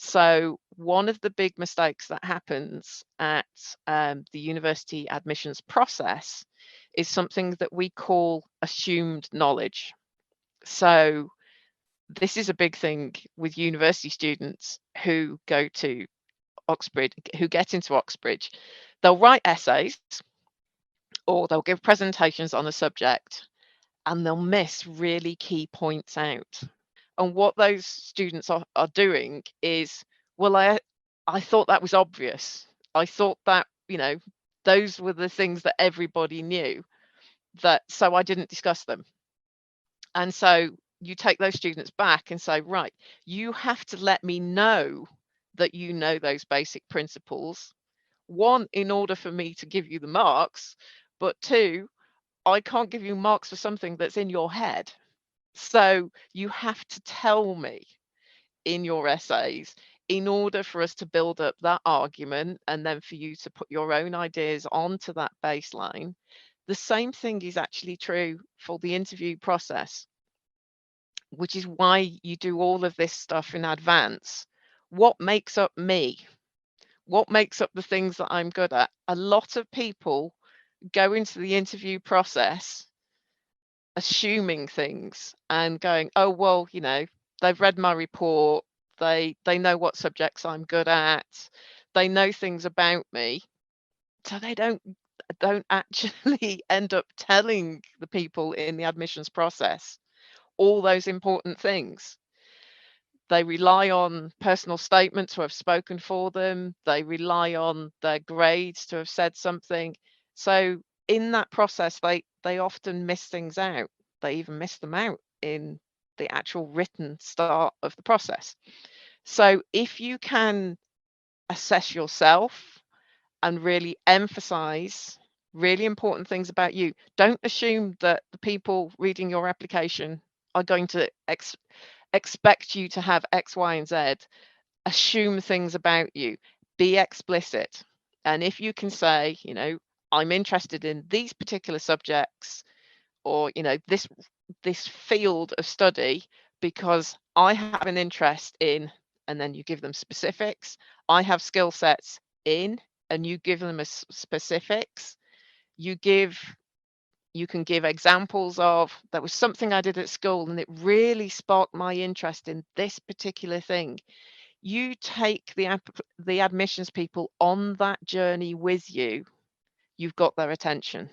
So one of the big mistakes that happens at the university admissions process is something that we call assumed knowledge. So this is a big thing with university students who go to Oxbridge, who get into Oxbridge. They'll write essays or they'll give presentations on a subject and they'll miss really key points out. And what those students are doing is, well, I thought that was obvious. I thought that, those were the things that everybody knew, that so I didn't discuss them. And so you take those students back and say, right, you have to let me know that you know those basic principles. One, in order for me to give you the marks, but two, I can't give you marks for something that's in your head. So you have to tell me in your essays in order for us to build up that argument and then for you to put your own ideas onto that baseline. The same thing is actually true for the interview process, which is why you do all of this stuff in advance. What makes up me? What makes up the things that I'm good at? A lot of people go into the interview process assuming things and going, oh, well, they've read my report, they know what subjects I'm good at, they know things about me, so they don't actually end up telling the people in the admissions process all those important things. They rely on personal statements to have spoken for them, they rely on their grades to have said something. So in that process, they often miss things out. They even miss them out in the actual written start of the process. So if you can assess yourself and really emphasize really important things about you, don't assume that the people reading your application are going to expect you to have X, Y, and Z. Assume things about you. Be explicit. And if you can say, I'm interested in these particular subjects, or this field of study because I have an interest in, and then you give them specifics. I have skill sets in, and you give them a specifics. You can give examples of, that was something I did at school and it really sparked my interest in this particular thing. You take the admissions people on that journey with you. You've got their attention.